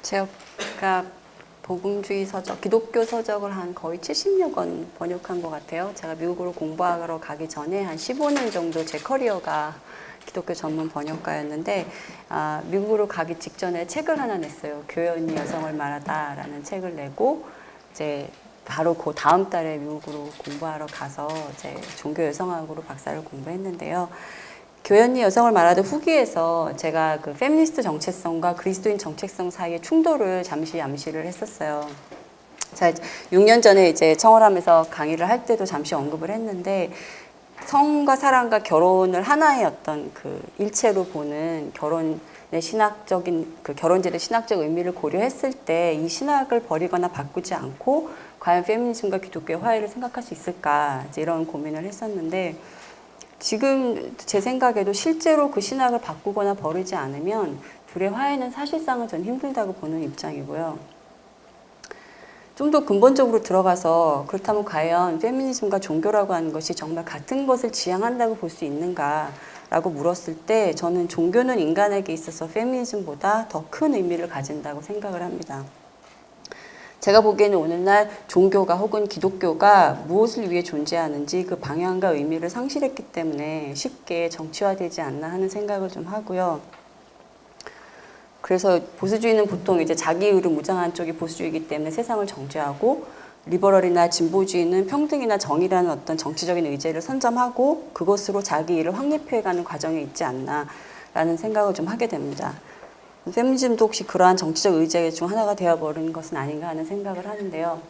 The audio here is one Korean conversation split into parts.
제가 복음주의 서적, 기독교 서적을 한 거의 70여 권 번역한 것 같아요. 제가 미국으로 공부하러 가기 전에 한 15년 정도 제 커리어가 기독교 전문 번역가였는데, 미국으로 가기 직전에 책을 하나 냈어요. 교회 언니 여성을 말하다라는 책을 내고, 이제 바로 그 다음 달에 미국으로 공부하러 가서 이제 종교 여성학으로 박사를 공부했는데요. 교회 언니 여성을 말하다 후기에서 제가 그 페미니스트 정체성과 그리스도인 정체성 사이의 충돌을 잠시 암시를 했었어요. 제가 6년 전에 이제 청월함에서 강의를 할 때도 잠시 언급을 했는데, 성과 사랑과 결혼을 하나의 어떤 그 일체로 보는 결혼의 신학적인 그 결혼제의 신학적 의미를 고려했을 때 이 신학을 버리거나 바꾸지 않고 과연 페미니즘과 기독교의 화해를 생각할 수 있을까, 이제 이런 고민을 했었는데, 지금 제 생각에도 실제로 그 신학을 바꾸거나 버리지 않으면 둘의 화해는 사실상은 전 힘들다고 보는 입장이고요. 좀 더 근본적으로 들어가서 그렇다면 과연 페미니즘과 종교라고 하는 것이 정말 같은 것을 지향한다고 볼 수 있는가라고 물었을 때, 저는 종교는 인간에게 있어서 페미니즘보다 더 큰 의미를 가진다고 생각을 합니다. 제가 보기에는 오늘날 종교가 혹은 기독교가 무엇을 위해 존재하는지 그 방향과 의미를 상실했기 때문에 쉽게 정치화되지 않나 하는 생각을 좀 하고요. 그래서 보수주의는 보통 이제 자기 의로 무장한 쪽이 보수주의이기 때문에 세상을 정죄하고, 리버럴이나 진보주의는 평등이나 정의라는 어떤 정치적인 의제를 선점하고 그것으로 자기 의를 확립해가는 과정에 있지 않나라는 생각을 좀 하게 됩니다. 페미니즘도 혹시 그러한 정치적 의제 중 하나가 되어버린 것은 아닌가 하는 생각을 하는데요.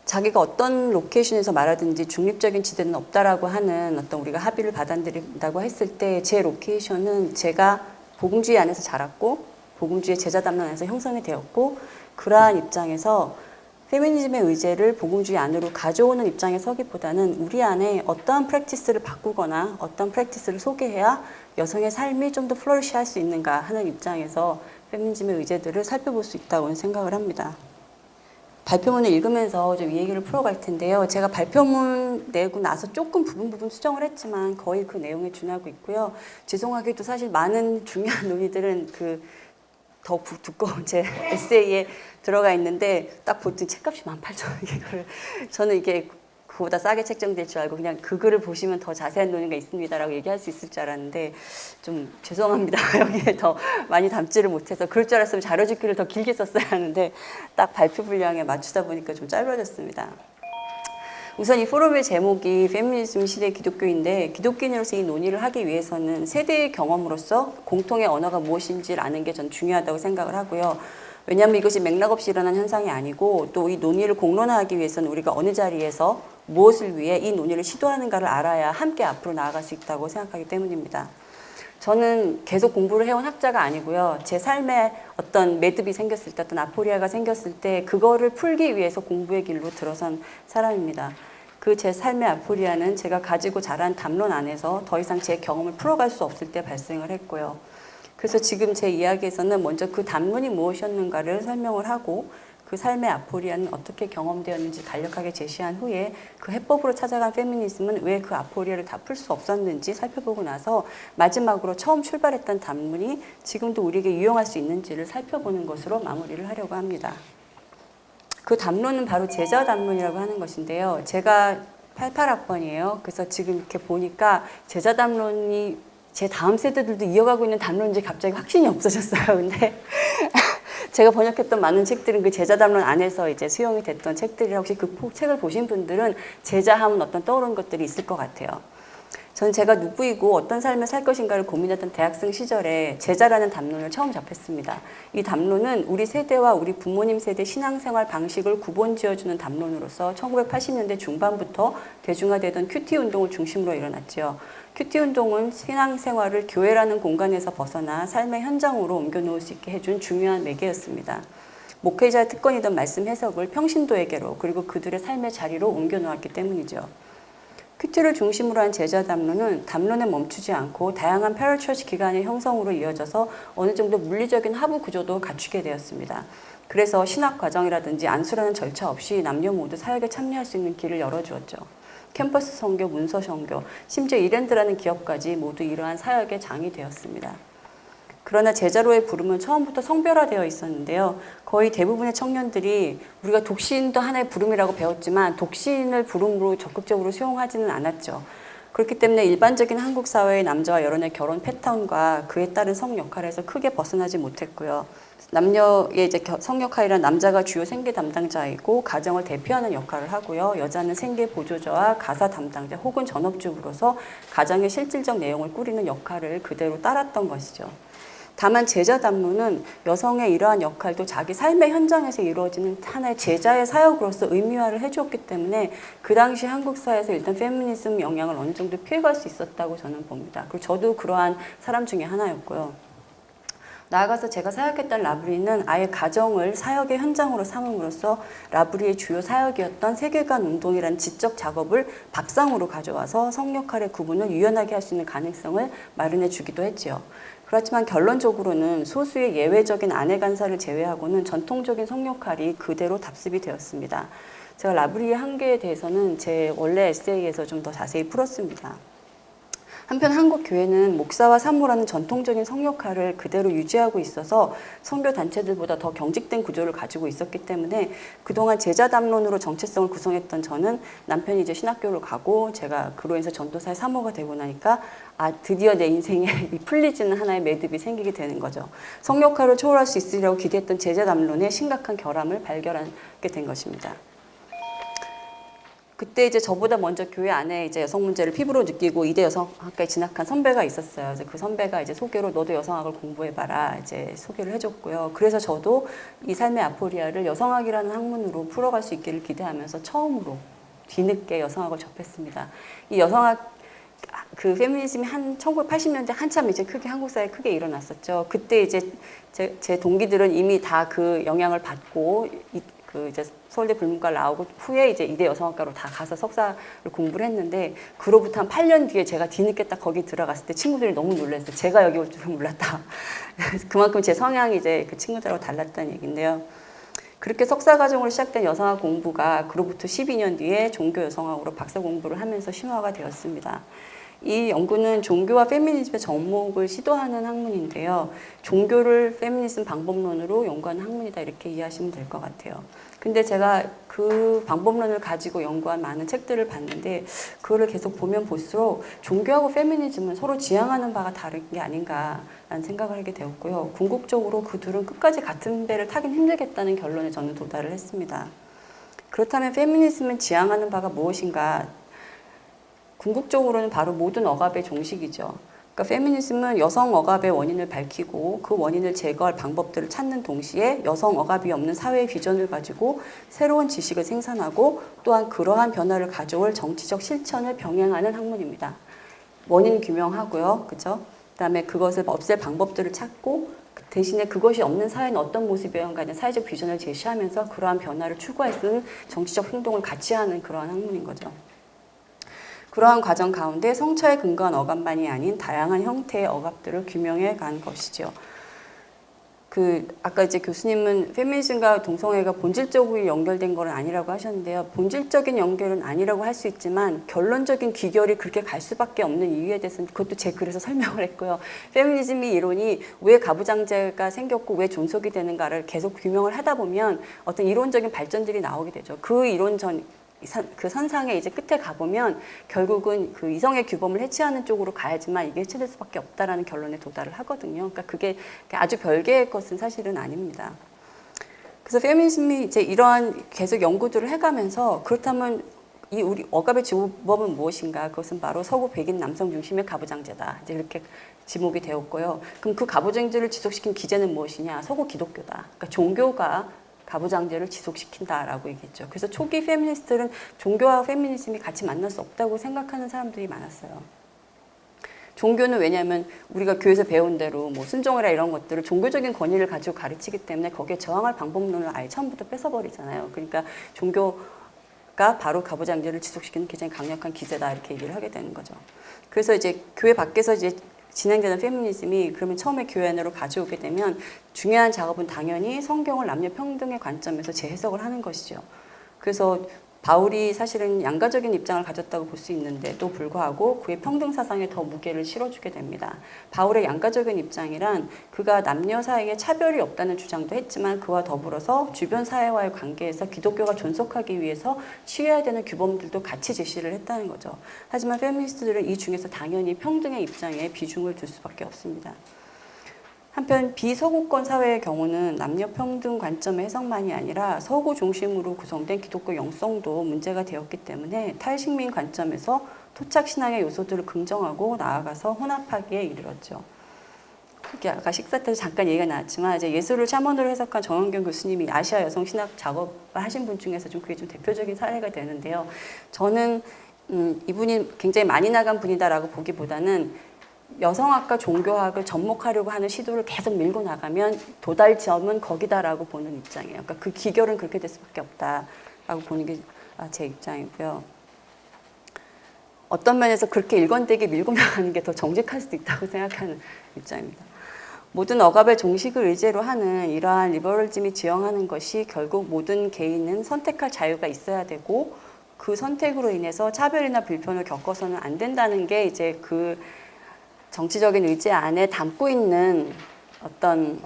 자기가 어떤 로케이션에서 말하든지 중립적인 지대는 없다라고 하는 어떤 우리가 합의를 받아들인다고 했을 때, 제 로케이션은 제가 복음주의 안에서 자랐고 복음주의 제자 담론 안에서 형성이 되었고, 그러한 입장에서 페미니즘의 의제를 복음주의 안으로 가져오는 입장에 서기보다는 우리 안에 어떠한 프랙티스를 바꾸거나 어떤 프랙티스를 소개해야 여성의 삶이 좀 더 플러리시할 수 있는가 하는 입장에서 페미니즘의 의제들을 살펴볼 수 있다고 생각을 합니다. 발표문을 읽으면서 좀 이 얘기를 풀어갈 텐데요. 제가 발표문 내고 나서 조금 부분 수정을 했지만 거의 그 내용에 준하고 있고요. 죄송하게도 사실 많은 중요한 논의들은 더 두꺼운 제 에세이에 들어가 있는데, 딱 보더니 책값이 18,000원. 저는 이게 그보다 싸게 책정될 줄 알고 그냥 그 글을 보시면 더 자세한 논의가 있습니다라고 얘기할 수 있을 줄 알았는데, 좀 죄송합니다. 여기에 더 많이 담지를 못해서. 그럴 줄 알았으면 자료집기를 더 길게 썼어야 하는데 딱 발표 분량에 맞추다 보니까 좀 짧아졌습니다. 우선 이 포럼의 제목이 페미니즘 시대 기독교인데, 기독교인으로서 이 논의를 하기 위해서는 세대의 경험으로서 공통의 언어가 무엇인지를 아는 게 전 중요하다고 생각을 하고요. 왜냐하면 이것이 맥락 없이 일어난 현상이 아니고, 또 이 논의를 공론화하기 위해서는 우리가 어느 자리에서 무엇을 위해 이 논의를 시도하는가를 알아야 함께 앞으로 나아갈 수 있다고 생각하기 때문입니다. 저는 계속 공부를 해온 학자가 아니고요. 제 삶에 어떤 매듭이 생겼을 때, 어떤 아포리아가 생겼을 때 그거를 풀기 위해서 공부의 길로 들어선 사람입니다. 그 제 삶의 아포리아는 제가 가지고 자란 담론 안에서 더 이상 제 경험을 풀어갈 수 없을 때 발생을 했고요. 그래서 지금 제 이야기에서는 먼저 그 담론이 무엇이었는가를 설명을 하고, 그 삶의 아포리아는 어떻게 경험되었는지 간략하게 제시한 후에 그 해법으로 찾아간 페미니즘은 왜 그 아포리아를 다 풀 수 없었는지 살펴보고 나서 마지막으로 처음 출발했던 담론이 지금도 우리에게 유용할 수 있는지를 살펴보는 것으로 마무리를 하려고 합니다. 그 담론은 바로 제자 담론이라고 하는 것인데요. 제가 88학번이에요. 그래서 지금 이렇게 보니까 제자 담론이 제 다음 세대들도 이어가고 있는 담론인지 갑자기 확신이 없어졌어요. 근데 제가 번역했던 많은 책들은 그 제자 담론 안에서 이제 수용이 됐던 책들이라, 혹시 그 책을 보신 분들은 제자하면 어떤 떠오르는 것들이 있을 것 같아요. 저는 제가 누구이고 어떤 삶을 살 것인가를 고민했던 대학생 시절에 제자라는 담론을 처음 접했습니다. 이 담론은 우리 세대와 우리 부모님 세대 신앙생활 방식을 구분 지어주는 담론으로서 1980년대 중반부터 대중화되던 큐티 운동을 중심으로 일어났죠. 큐티 운동은 신앙생활을 교회라는 공간에서 벗어나 삶의 현장으로 옮겨놓을 수 있게 해준 중요한 매개였습니다. 목회자의 특권이던 말씀 해석을 평신도에게로, 그리고 그들의 삶의 자리로 옮겨놓았기 때문이죠. 큐티를 중심으로 한 제자 담론은 담론에 멈추지 않고 다양한 패러처치 기관의 형성으로 이어져서 어느 정도 물리적인 하부 구조도 갖추게 되었습니다. 그래서 신학 과정이라든지 안수라는 절차 없이 남녀 모두 사역에 참여할 수 있는 길을 열어주었죠. 캠퍼스 선교, 문서 선교, 심지어 이랜드라는 기업까지 모두 이러한 사역의 장이 되었습니다. 그러나 제자로의 부름은 처음부터 성별화되어 있었는데요. 거의 대부분의 청년들이 우리가 독신도 하나의 부름이라고 배웠지만 독신을 부름으로 적극적으로 수용하지는 않았죠. 그렇기 때문에 일반적인 한국 사회의 남자와 여론의 결혼 패턴과 그에 따른 성 역할에서 크게 벗어나지 못했고요. 남녀의 이제 성 역할이란 남자가 주요 생계 담당자이고 가정을 대표하는 역할을 하고요. 여자는 생계 보조자와 가사 담당자 혹은 전업주부로서 가정의 실질적 내용을 꾸리는 역할을 그대로 따랐던 것이죠. 다만 제자 담론은 여성의 이러한 역할도 자기 삶의 현장에서 이루어지는 하나의 제자의 사역으로서 의미화를 해주었기 때문에 그 당시 한국 사회에서 일단 페미니즘 영향을 어느 정도 피해갈 수 있었다고 저는 봅니다. 그리고 저도 그러한 사람 중에 하나였고요. 나아가서 제가 사역했던 라브리는 아예 가정을 사역의 현장으로 삼음으로써 라브리의 주요 사역이었던 세계관 운동이라는 지적 작업을 밥상으로 가져와서 성 역할의 구분을 유연하게 할 수 있는 가능성을 마련해 주기도 했지요. 그렇지만 결론적으로는 소수의 예외적인 아내 간사를 제외하고는 전통적인 성 역할이 그대로 답습이 되었습니다. 제가 라브리의 한계에 대해서는 제 원래 에세이에서 좀 더 자세히 풀었습니다. 한편 한국 교회는 목사와 사모라는 전통적인 성 역할을 그대로 유지하고 있어서 선교 단체들보다 더 경직된 구조를 가지고 있었기 때문에 그동안 제자 담론으로 정체성을 구성했던 저는 남편이 이제 신학교를 가고 제가 그로 인해서 전도사의 사모가 되고 나니까 드디어 내 인생에 풀리지는 하나의 매듭이 생기게 되는 거죠. 성 역할을 초월할 수 있으리라고 기대했던 제자 담론의 심각한 결함을 발견하게 된 것입니다. 그때 이제 저보다 먼저 교회 안에 이제 여성 문제를 피부로 느끼고 이대 여성학과에 진학한 선배가 있었어요. 그래서 그 선배가 이제 소개로 너도 여성학을 공부해봐라 이제 소개를 해줬고요. 그래서 저도 이 삶의 아포리아를 여성학이라는 학문으로 풀어갈 수 있기를 기대하면서 처음으로 뒤늦게 여성학을 접했습니다. 이 여성학 그 페미니즘이 1980년대 한참 이제 크게 한국 사회에 크게 일어났었죠. 그때 이제 제 동기들은 이미 다 그 영향을 받고 그 이제 서울대 불문과를 나오고 후에 이제 이대 여성학과로 다 가서 석사를 공부를 했는데 그로부터 한 8년 뒤에 제가 뒤늦게 딱 거기 들어갔을 때 친구들이 너무 놀랐어요. 제가 여기 올 줄은 몰랐다. 그만큼 제 성향이 이제 그 친구들하고 달랐다는 얘기인데요. 그렇게 석사 과정으로 시작된 여성학 공부가 그로부터 12년 뒤에 종교 여성학으로 박사 공부를 하면서 심화가 되었습니다. 이 연구는 종교와 페미니즘의 접목을 시도하는 학문인데요. 종교를 페미니즘 방법론으로 연구하는 학문이다 이렇게 이해하시면 될 것 같아요. 근데 제가 그 방법론을 가지고 연구한 많은 책들을 봤는데 그거를 계속 보면 볼수록 종교하고 페미니즘은 서로 지향하는 바가 다른 게 아닌가라는 생각을 하게 되었고요. 궁극적으로 그 둘은 끝까지 같은 배를 타긴 힘들겠다는 결론에 저는 도달을 했습니다. 그렇다면 페미니즘은 지향하는 바가 무엇인가? 궁극적으로는 바로 모든 억압의 종식이죠. 그러니까 페미니즘은 여성 억압의 원인을 밝히고 그 원인을 제거할 방법들을 찾는 동시에 여성 억압이 없는 사회의 비전을 가지고 새로운 지식을 생산하고 또한 그러한 변화를 가져올 정치적 실천을 병행하는 학문입니다. 원인 규명하고요. 그죠? 그다음에 그것을 없앨 방법들을 찾고 대신에 그것이 없는 사회는 어떤 모습이었는가 사회적 비전을 제시하면서 그러한 변화를 추구할 수 있는 정치적 행동을 같이 하는 그러한 학문인 거죠. 그러한 과정 가운데 성차에 근거한 억압만이 아닌 다양한 형태의 억압들을 규명해 간 것이죠. 아까 이제 교수님은 페미니즘과 동성애가 본질적으로 연결된 건 아니라고 하셨는데요. 본질적인 연결은 아니라고 할 수 있지만 결론적인 귀결이 그렇게 갈 수밖에 없는 이유에 대해서는 그것도 제 글에서 설명을 했고요. 페미니즘의 이론이 왜 가부장제가 생겼고 왜 존속이 되는가를 계속 규명을 하다 보면 어떤 이론적인 발전들이 나오게 되죠. 그 이론 그 선상에 이제 끝에 가보면 결국은 그 이성의 규범을 해체하는 쪽으로 가야지만 이게 해체될 수밖에 없다라는 결론에 도달을 하거든요. 그러니까 그게 아주 별개의 것은 사실은 아닙니다. 그래서 페미니즘이 이제 이러한 계속 연구들을 해가면서 그렇다면 이 우리 억압의 지법은 무엇인가? 그것은 바로 서구 백인 남성 중심의 가부장제다. 이제 이렇게 지목이 되었고요. 그럼 그 가부장제를 지속시킨 기제는 무엇이냐? 서구 기독교다. 그러니까 종교가 가부장제를 지속시킨다라고 얘기했죠. 그래서 초기 페미니스트들은 종교와 페미니즘이 같이 만날 수 없다고 생각하는 사람들이 많았어요. 종교는 왜냐하면 우리가 교회에서 배운 대로 뭐 순종이라 이런 것들을 종교적인 권위를 가지고 가르치기 때문에 거기에 저항할 방법론을 아예 처음부터 뺏어버리잖아요. 그러니까 종교가 바로 가부장제를 지속시키는 굉장히 강력한 기제다 이렇게 얘기를 하게 되는 거죠. 그래서 이제 교회 밖에서 이제 진행되는 페미니즘이 그러면 처음에 교회 안으로 가져오게 되면 중요한 작업은 당연히 성경을 남녀 평등의 관점에서 재해석을 하는 것이죠. 그래서 바울이 사실은 양가적인 입장을 가졌다고 볼 수 있는데도 불구하고 그의 평등 사상에 더 무게를 실어주게 됩니다. 바울의 양가적인 입장이란 그가 남녀 사이에 차별이 없다는 주장도 했지만 그와 더불어서 주변 사회와의 관계에서 기독교가 존속하기 위해서 취해야 되는 규범들도 같이 제시를 했다는 거죠. 하지만 페미니스트들은 이 중에서 당연히 평등의 입장에 비중을 둘 수밖에 없습니다. 한편 비서구권 사회의 경우는 남녀 평등 관점의 해석만이 아니라 서구 중심으로 구성된 기독교 영성도 문제가 되었기 때문에 탈식민 관점에서 토착 신앙의 요소들을 긍정하고 나아가서 혼합하기에 이르렀죠. 그게 아까 식사 때 잠깐 얘기가 나왔지만 이제 예술을 샤먼으로 해석한 정원경 교수님이 아시아 여성 신학 작업을 하신 분 중에서 좀 그게 좀 대표적인 사례가 되는데요. 저는 이분이 굉장히 많이 나간 분이다라고 보기보다는 여성학과 종교학을 접목하려고 하는 시도를 계속 밀고 나가면 도달점은 거기다라고 보는 입장이에요. 그러니까 그 기결은 그렇게 될 수밖에 없다라고 보는 게 제 입장이고요. 어떤 면에서 그렇게 일관되게 밀고 나가는 게 더 정직할 수도 있다고 생각하는 입장입니다. 모든 억압의 종식을 의제로 하는 이러한 리버럴즘이 지향하는 것이 결국 모든 개인은 선택할 자유가 있어야 되고 그 선택으로 인해서 차별이나 불편을 겪어서는 안 된다는 게 이제 그 정치적인 의지 안에 담고 있는 어떤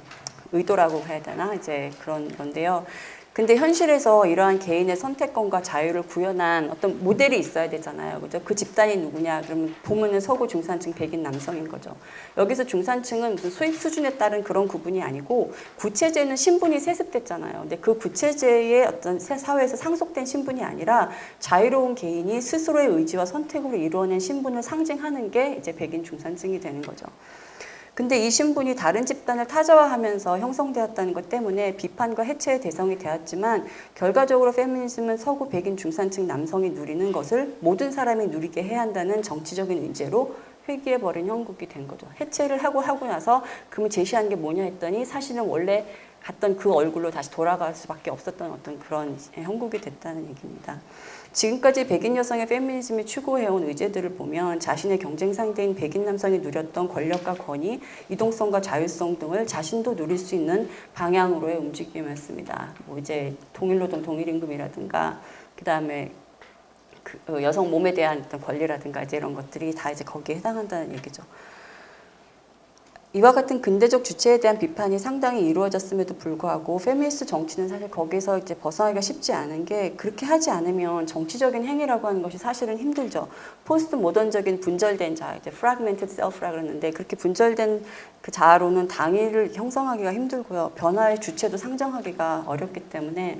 의도라고 해야 되나? 이제 그런 건데요. 근데 현실에서 이러한 개인의 선택권과 자유를 구현한 어떤 모델이 있어야 되잖아요. 그죠? 그 집단이 누구냐? 그러면 보면은 서구 중산층 백인 남성인 거죠. 여기서 중산층은 무슨 수입 수준에 따른 그런 구분이 아니고 구체제는 신분이 세습됐잖아요. 근데 그 구체제의 어떤 사회에서 상속된 신분이 아니라 자유로운 개인이 스스로의 의지와 선택으로 이루어낸 신분을 상징하는 게 이제 백인 중산층이 되는 거죠. 근데 이 신분이 다른 집단을 타자화하면서 형성되었다는 것 때문에 비판과 해체의 대상이 되었지만 결과적으로 페미니즘은 서구 백인 중산층 남성이 누리는 것을 모든 사람이 누리게 해야 한다는 정치적인 의제로 회귀해버린 형국이 된 거죠. 해체를 하고 나서 그러면 제시한 게 뭐냐 했더니 사실은 원래 갔던 그 얼굴로 다시 돌아갈 수밖에 없었던 어떤 그런 형국이 됐다는 얘기입니다. 지금까지 백인 여성의 페미니즘이 추구해온 의제들을 보면 자신의 경쟁 상대인 백인 남성이 누렸던 권력과 권위, 이동성과 자율성 등을 자신도 누릴 수 있는 방향으로의 움직임이었습니다. 뭐 이제 동일노동 동일임금이라든가 그다음에 그 여성 몸에 대한 어떤 권리라든가 이제 이런 것들이 다 이제 거기에 해당한다는 얘기죠. 이와 같은 근대적 주체에 대한 비판이 상당히 이루어졌음에도 불구하고 페미니스트 정치는 사실 거기서 이제 벗어나기가 쉽지 않은 게 그렇게 하지 않으면 정치적인 행위라고 하는 것이 사실은 힘들죠. 포스트 모던적인 분절된 자아, 이제 fragmented self라 그러는데 그렇게 분절된 그 자아로는 당위를 형성하기가 힘들고요. 변화의 주체도 상정하기가 어렵기 때문에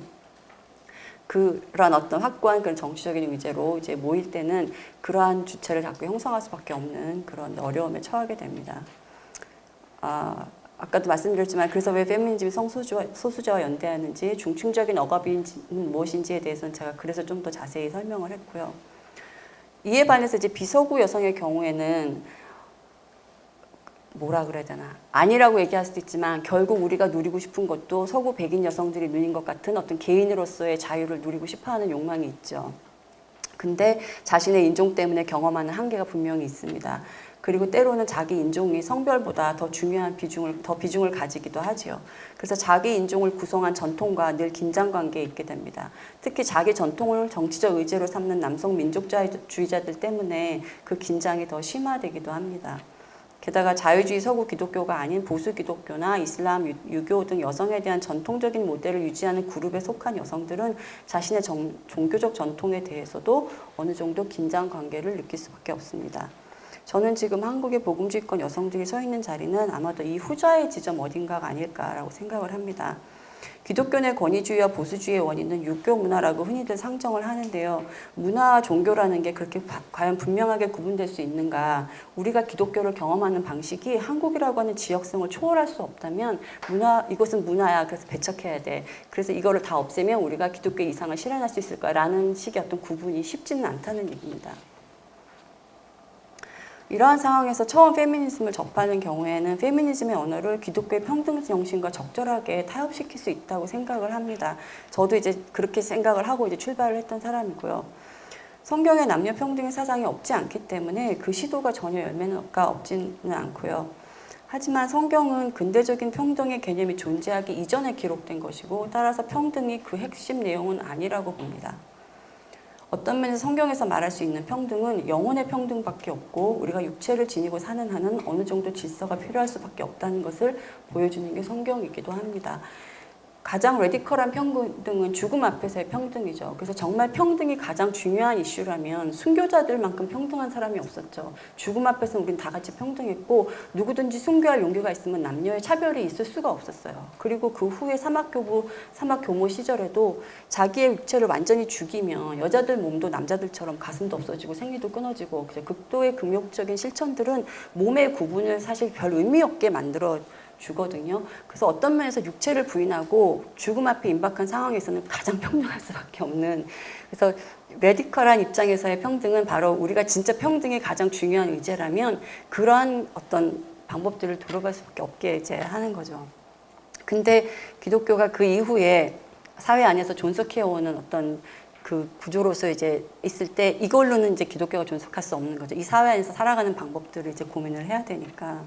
그런 어떤 확고한 그런 정치적인 의제로 이제 모일 때는 그러한 주체를 자꾸 형성할 수밖에 없는 그런 어려움에 처하게 됩니다. 아까도 말씀드렸지만 그래서 왜 페미니즘이 소수자와 연대하는지 중층적인 억압이 무엇인지에 대해서는 제가 그래서 좀 더 자세히 설명을 했고요. 이에 반해서 이제 비서구 여성의 경우에는 뭐라 그래야 되나 아니라고 얘기할 수도 있지만 결국 우리가 누리고 싶은 것도 서구 백인 여성들이 누린 것 같은 어떤 개인으로서의 자유를 누리고 싶어하는 욕망이 있죠. 근데 자신의 인종 때문에 경험하는 한계가 분명히 있습니다. 그리고 때로는 자기 인종이 성별보다 더 중요한 비중을 가지기도 하지요. 그래서 자기 인종을 구성한 전통과 늘 긴장 관계에 있게 됩니다. 특히 자기 전통을 정치적 의제로 삼는 남성 민족주의자들 때문에 그 긴장이 더 심화되기도 합니다. 게다가 자유주의 서구 기독교가 아닌 보수 기독교나 이슬람, 유교 등 여성에 대한 전통적인 모델을 유지하는 그룹에 속한 여성들은 자신의 종교적 전통에 대해서도 어느 정도 긴장 관계를 느낄 수밖에 없습니다. 저는 지금 한국의 복음주의권 여성들이 서 있는 자리는 아마도 이 후자의 지점 어딘가가 아닐까라고 생각을 합니다. 기독교 내 권위주의와 보수주의의 원인은 유교 문화라고 흔히들 상정을 하는데요. 문화와 종교라는 게 그렇게 과연 분명하게 구분될 수 있는가? 우리가 기독교를 경험하는 방식이 한국이라고 하는 지역성을 초월할 수 없다면 이것은 문화야. 그래서 배척해야 돼. 그래서 이거를 다 없애면 우리가 기독교 이상을 실현할 수 있을까라는 식의 어떤 구분이 쉽지는 않다는 얘기입니다. 이러한 상황에서 처음 페미니즘을 접하는 경우에는 페미니즘의 언어를 기독교의 평등 정신과 적절하게 타협시킬 수 있다고 생각을 합니다. 저도 이제 그렇게 생각을 하고 이제 출발을 했던 사람이고요. 성경에 남녀 평등의 사상이 없지 않기 때문에 그 시도가 전혀 열매가 없지는 않고요. 하지만 성경은 근대적인 평등의 개념이 존재하기 이전에 기록된 것이고 따라서 평등이 그 핵심 내용은 아니라고 봅니다. 어떤 면에서 성경에서 말할 수 있는 평등은 영혼의 평등밖에 없고 우리가 육체를 지니고 사는 한은 어느 정도 질서가 필요할 수밖에 없다는 것을 보여주는 게 성경이기도 합니다. 가장 레디컬한 평등은 죽음 앞에서의 평등이죠. 그래서 정말 평등이 가장 중요한 이슈라면 순교자들만큼 평등한 사람이 없었죠. 죽음 앞에서는 우린 다 같이 평등했고 누구든지 순교할 용기가 있으면 남녀의 차별이 있을 수가 없었어요. 그리고 그 후에 사막교모 시절에도 자기의 육체를 완전히 죽이면 여자들 몸도 남자들처럼 가슴도 없어지고 생리도 끊어지고 극도의 금욕적인 실천들은 몸의 구분을 사실 별 의미 없게 만들어 주거든요. 그래서 어떤 면에서 육체를 부인하고 죽음 앞에 임박한 상황에서는 가장 평등할 수밖에 없는, 그래서 레디컬한 입장에서의 평등은 바로 우리가 진짜 평등이 가장 중요한 의제라면 그러한 어떤 방법들을 들어갈 수밖에 없게 이제 하는 거죠. 근데 기독교가 그 이후에 사회 안에서 존속해오는 어떤 그 구조로서 이제 있을 때 이걸로는 이제 기독교가 존속할 수 없는 거죠. 이 사회 안에서 살아가는 방법들을 이제 고민을 해야 되니까.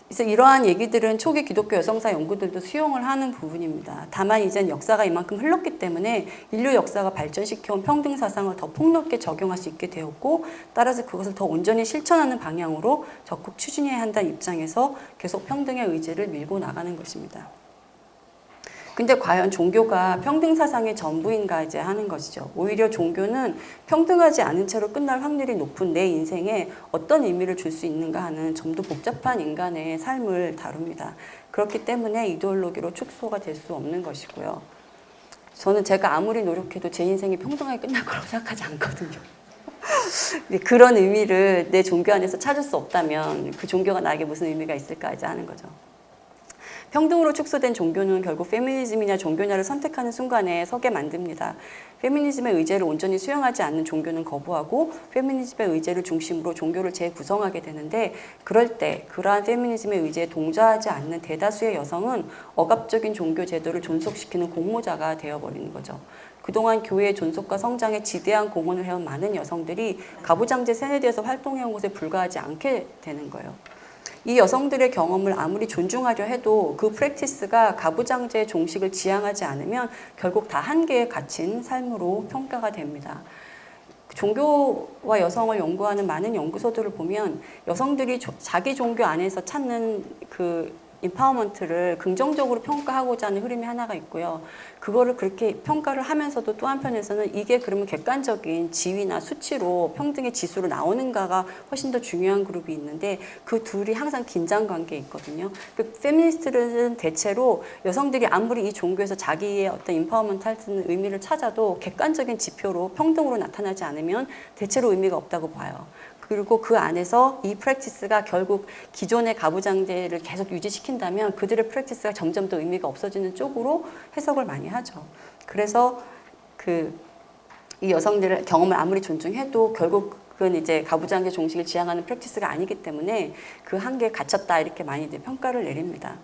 그래서 이러한 얘기들은 초기 기독교 여성사 연구들도 수용을 하는 부분입니다. 다만 이젠 역사가 이만큼 흘렀기 때문에 인류 역사가 발전시켜온 평등 사상을 더 폭넓게 적용할 수 있게 되었고, 따라서 그것을 더 온전히 실천하는 방향으로 적극 추진해야 한다는 입장에서 계속 평등의 의지를 밀고 나가는 것입니다. 근데 과연 종교가 평등 사상의 전부인가 이제 하는 것이죠. 오히려 종교는 평등하지 않은 채로 끝날 확률이 높은 내 인생에 어떤 의미를 줄 수 있는가 하는 좀 더 복잡한 인간의 삶을 다룹니다. 그렇기 때문에 이데올로기로 축소가 될 수 없는 것이고요. 저는 제가 아무리 노력해도 제 인생이 평등하게 끝날 거라고 생각하지 않거든요. 그런 의미를 내 종교 안에서 찾을 수 없다면 그 종교가 나에게 무슨 의미가 있을까 이제 하는 거죠. 평등으로 축소된 종교는 결국 페미니즘이냐 종교냐를 선택하는 순간에 서게 만듭니다. 페미니즘의 의제를 온전히 수용하지 않는 종교는 거부하고 페미니즘의 의제를 중심으로 종교를 재구성하게 되는데, 그럴 때 그러한 페미니즘의 의제에 동조하지 않는 대다수의 여성은 억압적인 종교 제도를 존속시키는 공모자가 되어버리는 거죠. 그동안 교회의 존속과 성장에 지대한 공헌을 해온 많은 여성들이 가부장제 세뇌대에서 활동해온 것에 불과하지 않게 되는 거예요. 이 여성들의 경험을 아무리 존중하려 해도 그 프랙티스가 가부장제의 종식을 지향하지 않으면 결국 다 한계에 갇힌 삶으로 평가가 됩니다. 종교와 여성을 연구하는 많은 연구소들을 보면 여성들이 자기 종교 안에서 찾는 그 임파워먼트를 긍정적으로 평가하고자 하는 흐름이 하나가 있고요. 그거를 그렇게 평가를 하면서도 또 한편에서는 이게 그러면 객관적인 지위나 수치로 평등의 지수로 나오는가가 훨씬 더 중요한 그룹이 있는데, 그 둘이 항상 긴장 관계에 있거든요. 그 페미니스트들은 대체로 여성들이 아무리 이 종교에서 자기의 어떤 임파워먼트 할 수 있는 의미를 찾아도 객관적인 지표로 평등으로 나타나지 않으면 대체로 의미가 없다고 봐요. 그리고 그 안에서 이 프랙티스가 결국 기존의 가부장제를 계속 유지시킨다면 그들의 프랙티스가 점점 더 의미가 없어지는 쪽으로 해석을 많이 하죠. 그래서 이 여성들의 경험을 아무리 존중해도 결국은 이제 가부장제 종식을 지향하는 프랙티스가 아니기 때문에 그 한계에 갇혔다 이렇게 많이들 평가를 내립니다.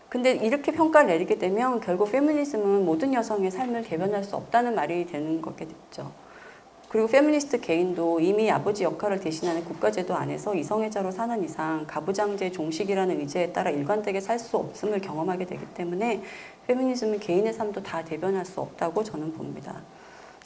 근데 이렇게 평가를 내리게 되면 결국 페미니즘은 모든 여성의 삶을 대변할 수 없다는 말이 되는 거겠죠. 그리고 페미니스트 개인도 이미 아버지 역할을 대신하는 국가제도 안에서 이성애자로 사는 이상 가부장제 종식이라는 의제에 따라 일관되게 살 수 없음을 경험하게 되기 때문에 페미니즘은 개인의 삶도 다 대변할 수 없다고 저는 봅니다.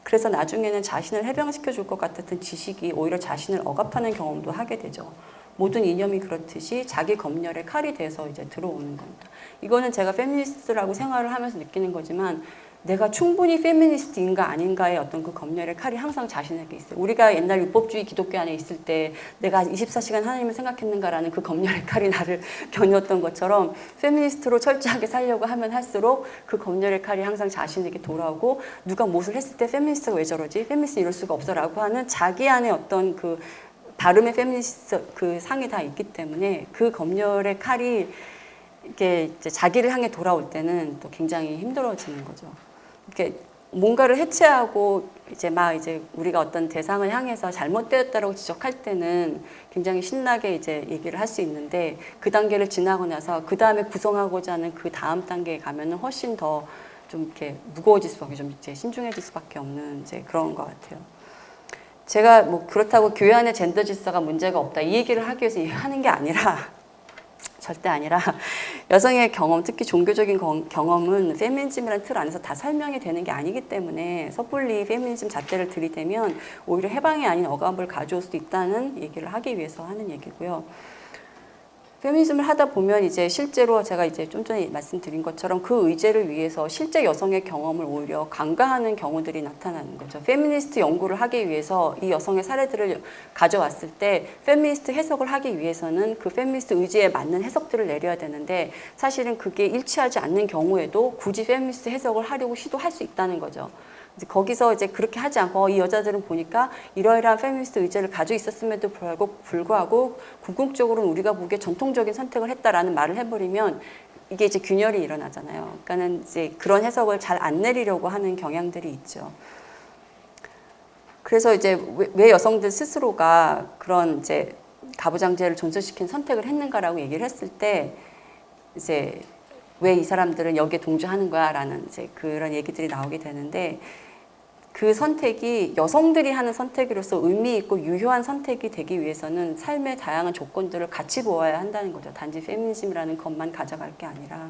그래서 나중에는 자신을 해방시켜 줄 것 같았던 지식이 오히려 자신을 억압하는 경험도 하게 되죠. 모든 이념이 그렇듯이 자기 검열의 칼이 돼서 이제 들어오는 겁니다. 이거는 제가 페미니스트라고 생활을 하면서 느끼는 거지만 내가 충분히 페미니스트인가 아닌가의 어떤 그 검열의 칼이 항상 자신에게 있어요. 우리가 옛날 율법주의 기독교 안에 있을 때 내가 24시간 하나님을 생각했는가라는 그 검열의 칼이 나를 겨누었던 것처럼 페미니스트로 철저하게 살려고 하면 할수록 그 검열의 칼이 항상 자신에게 돌아오고, 누가 무엇을 했을 때 페미니스트가 왜 저러지? 페미니스트 이럴 수가 없어라고 하는 자기 안에 어떤 그 발음의 페미니스트 그 상이 다 있기 때문에 그 검열의 칼이 이렇게 이제 자기를 향해 돌아올 때는 또 굉장히 힘들어지는 거죠. 이렇게 뭔가를 해체하고 이제 우리가 어떤 대상을 향해서 잘못되었다라고 지적할 때는 굉장히 신나게 이제 얘기를 할 수 있는데, 그 단계를 지나고 나서 그 다음에 구성하고자 하는 그 다음 단계에 가면은 훨씬 더 좀 이렇게 무거워질 수밖에, 좀 이제 신중해질 수밖에 없는 이제 그런 것 같아요. 제가 뭐 그렇다고 교회 안에 젠더 질서가 문제가 없다 이 얘기를 하기 위해서 하는 게 아니라 절대 아니라 여성의 경험, 특히 종교적인 경험은 페미니즘이라는 틀 안에서 다 설명이 되는 게 아니기 때문에 섣불리 페미니즘 자체를 들이대면 오히려 해방이 아닌 억압을 가져올 수도 있다는 얘기를 하기 위해서 하는 얘기고요. 페미니즘을 하다 보면 이제 실제로 제가 이제 좀 전에 말씀드린 것처럼 그 의제를 위해서 실제 여성의 경험을 오히려 간과하는 경우들이 나타나는 거죠. 페미니스트 연구를 하기 위해서 이 여성의 사례들을 가져왔을 때 페미니스트 해석을 하기 위해서는 그 페미니스트 의지에 맞는 해석들을 내려야 되는데 사실은 그게 일치하지 않는 경우에도 굳이 페미니스트 해석을 하려고 시도할 수 있다는 거죠. 이제 거기서 이제 그렇게 하지 않고 이 여자들은 보니까 이러이러한 페미니스트 의제를 가지고 있었음에도 불구하고 궁극적으로는 우리가 보기에 전통적인 선택을 했다라는 말을 해버리면 이게 이제 균열이 일어나잖아요. 그러니까는 이제 그런 해석을 잘 안 내리려고 하는 경향들이 있죠. 그래서 이제 왜 여성들 스스로가 그런 이제 가부장제를 존속시킨 선택을 했는가라고 얘기를 했을 때 이제 왜 이 사람들은 여기에 동조하는 거야? 라는 이제 그런 얘기들이 나오게 되는데 그 선택이 여성들이 하는 선택으로서 의미 있고 유효한 선택이 되기 위해서는 삶의 다양한 조건들을 같이 보아야 한다는 거죠. 단지 페미니즘이라는 것만 가져갈 게 아니라.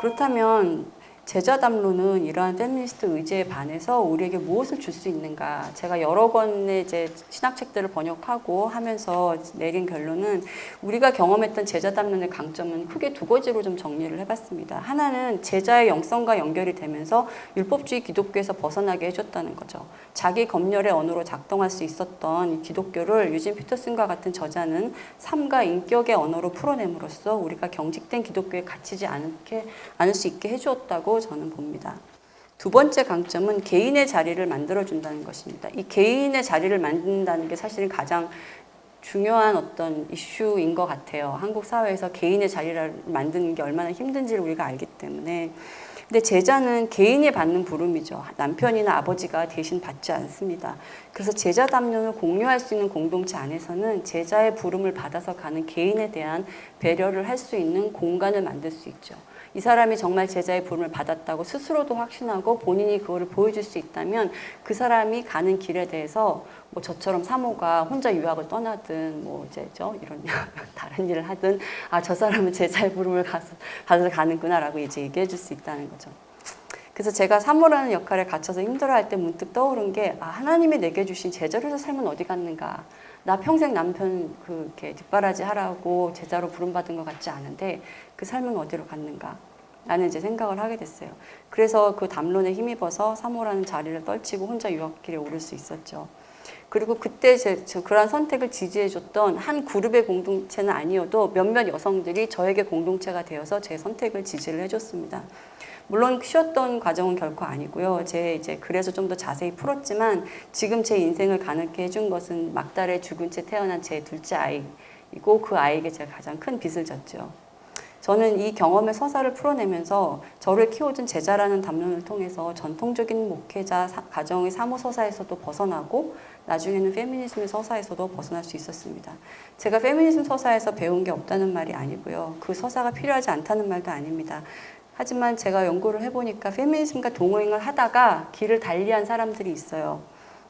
그렇다면 제자담론은 이러한 페미니스트 의제에 반해서 우리에게 무엇을 줄 수 있는가? 제가 여러 권의 이제 신학책들을 번역하고 하면서 내린 결론은 우리가 경험했던 제자담론의 강점은 크게 두 가지로 좀 정리를 해봤습니다. 하나는 제자의 영성과 연결이 되면서 율법주의 기독교에서 벗어나게 해줬다는 거죠. 자기 검열의 언어로 작동할 수 있었던 기독교를 유진 피터슨과 같은 저자는 삶과 인격의 언어로 풀어냄으로써 우리가 경직된 기독교에 갇히지 않을 수 있게 해주었다고 저는 봅니다. 두 번째 강점은 개인의 자리를 만들어준다는 것입니다. 이 개인의 자리를 만든다는 게 사실은 가장 중요한 어떤 이슈인 것 같아요. 한국 사회에서 개인의 자리를 만드는 게 얼마나 힘든지를 우리가 알기 때문에. 근데 제자는 개인이 받는 부름이죠. 남편이나 아버지가 대신 받지 않습니다. 그래서 제자 담론을 공유할 수 있는 공동체 안에서는 제자의 부름을 받아서 가는 개인에 대한 배려를 할 수 있는 공간을 만들 수 있죠. 이 사람이 정말 제자의 부름을 받았다고 스스로도 확신하고 본인이 그거를 보여줄 수 있다면 그 사람이 가는 길에 대해서 뭐 저처럼 사모가 혼자 유학을 떠나든 뭐 이제죠 이런 다른 일을 하든 아 저 사람은 제자의 부름을 받아서 가는구나라고 이제 얘기해 줄 수 있다는 거죠. 그래서 제가 사모라는 역할에 갇혀서 힘들어할 때 문득 떠오른 게 아, 하나님이 내게 주신 제자로서 삶은 어디 갔는가? 나 평생 남편 이렇게 뒷바라지 하라고 제자로 부름받은 것 같지 않은데 그 삶은 어디로 갔는가? 라는 이제 생각을 하게 됐어요. 그래서 그 담론에 힘입어서 사모라는 자리를 떨치고 혼자 유학길에 오를 수 있었죠. 그리고 그때 그러한 선택을 지지해줬던 한 그룹의 공동체는 아니어도 몇몇 여성들이 저에게 공동체가 되어서 제 선택을 지지를 해줬습니다. 물론 쉬웠던 과정은 결코 아니고요. 그래서 좀 더 자세히 풀었지만 지금 제 인생을 가능케 해준 것은 막달에 죽은 채 태어난 제 둘째 아이이고 그 아이에게 제가 가장 큰 빚을 졌죠. 저는 이 경험의 서사를 풀어내면서 저를 키워준 제자라는 담론을 통해서 전통적인 목회자 가정의 사모 서사에서도 벗어나고 나중에는 페미니즘의 서사에서도 벗어날 수 있었습니다. 제가 페미니즘 서사에서 배운 게 없다는 말이 아니고요. 그 서사가 필요하지 않다는 말도 아닙니다. 하지만 제가 연구를 해보니까 페미니즘과 동행을 하다가 길을 달리한 사람들이 있어요.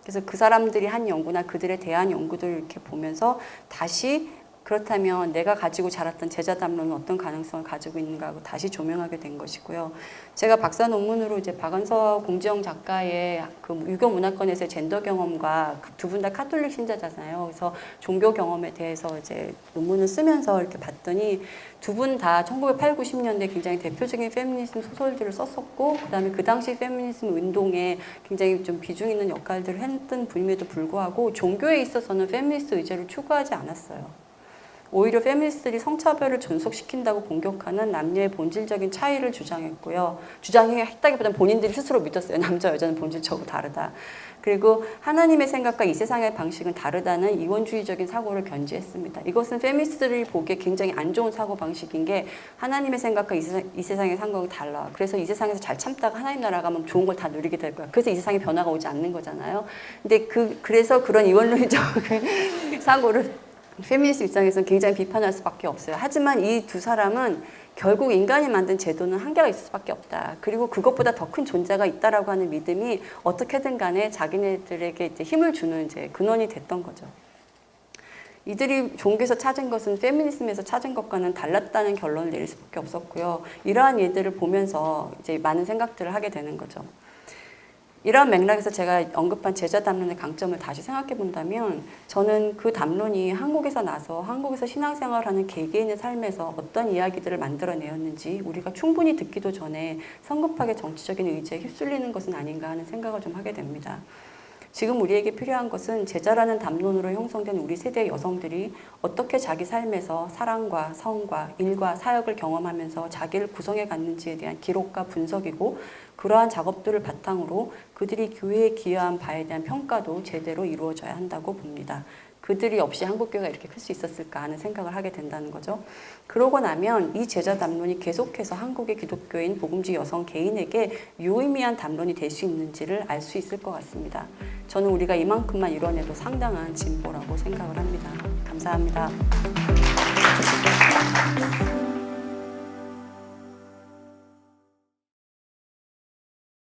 그래서 그 사람들이 한 연구나 그들에 대한 연구들을 이렇게 보면서 다시 그렇다면 내가 가지고 자랐던 제자 담론은 어떤 가능성을 가지고 있는가 하고 다시 조명하게 된 것이고요. 제가 박사 논문으로 이제 박은서 공지영 작가의 그 유교 문화권에서의 젠더 경험과 두 분 다 카톨릭 신자잖아요. 그래서 종교 경험에 대해서 이제 논문을 쓰면서 이렇게 봤더니 두 분 다 1980, 90년대 굉장히 대표적인 페미니즘 소설들을 썼었고 그다음에 그 당시 페미니즘 운동에 굉장히 좀 비중 있는 역할들을 했던 분임에도 불구하고 종교에 있어서는 페미니스트 의제를 추구하지 않았어요. 오히려 페미니스트들이 성차별을 존속시킨다고 공격하는 남녀의 본질적인 차이를 주장했고요. 주장했다기보다는 본인들이 스스로 믿었어요. 남자, 여자는 본질적으로 다르다. 그리고 하나님의 생각과 이 세상의 방식은 다르다는 이원주의적인 사고를 견지했습니다. 이것은 페미니스트들이 보기에 굉장히 안 좋은 사고 방식인 게 하나님의 생각과 이 세상의 생각이 달라. 그래서 이 세상에서 잘 참다가 하나님 나라 가면 좋은 걸 다 누리게 될 거야. 그래서 이 세상에 변화가 오지 않는 거잖아요. 근데 그래서 그런 이원론적 사고를 페미니스트 입장에서는 굉장히 비판할 수밖에 없어요. 하지만 이 두 사람은 결국 인간이 만든 제도는 한계가 있을 수밖에 없다. 그리고 그것보다 더 큰 존재가 있다라고 하는 믿음이 어떻게든 간에 자기네들에게 이제 힘을 주는 이제 근원이 됐던 거죠. 이들이 종교에서 찾은 것은 페미니즘에서 찾은 것과는 달랐다는 결론을 내릴 수밖에 없었고요. 이러한 예들을 보면서 이제 많은 생각들을 하게 되는 거죠. 이러한 맥락에서 제가 언급한 제자 담론의 강점을 다시 생각해 본다면 저는 그 담론이 한국에서 나서 한국에서 신앙생활하는 개개인의 삶에서 어떤 이야기들을 만들어내었는지 우리가 충분히 듣기도 전에 성급하게 정치적인 의지에 휩쓸리는 것은 아닌가 하는 생각을 좀 하게 됩니다. 지금 우리에게 필요한 것은 제자라는 담론으로 형성된 우리 세대의 여성들이 어떻게 자기 삶에서 사랑과 성과 일과 사역을 경험하면서 자기를 구성해 갔는지에 대한 기록과 분석이고 그러한 작업들을 바탕으로 그들이 교회에 기여한 바에 대한 평가도 제대로 이루어져야 한다고 봅니다. 그들이 없이 한국교회가 이렇게 클 수 있었을까 하는 생각을 하게 된다는 거죠. 그러고 나면 이 제자 담론이 계속해서 한국의 기독교인 복음주의 여성 개인에게 유의미한 담론이 될 수 있는지를 알 수 있을 것 같습니다. 저는 우리가 이만큼만 이뤄내도 상당한 진보라고 생각을 합니다. 감사합니다.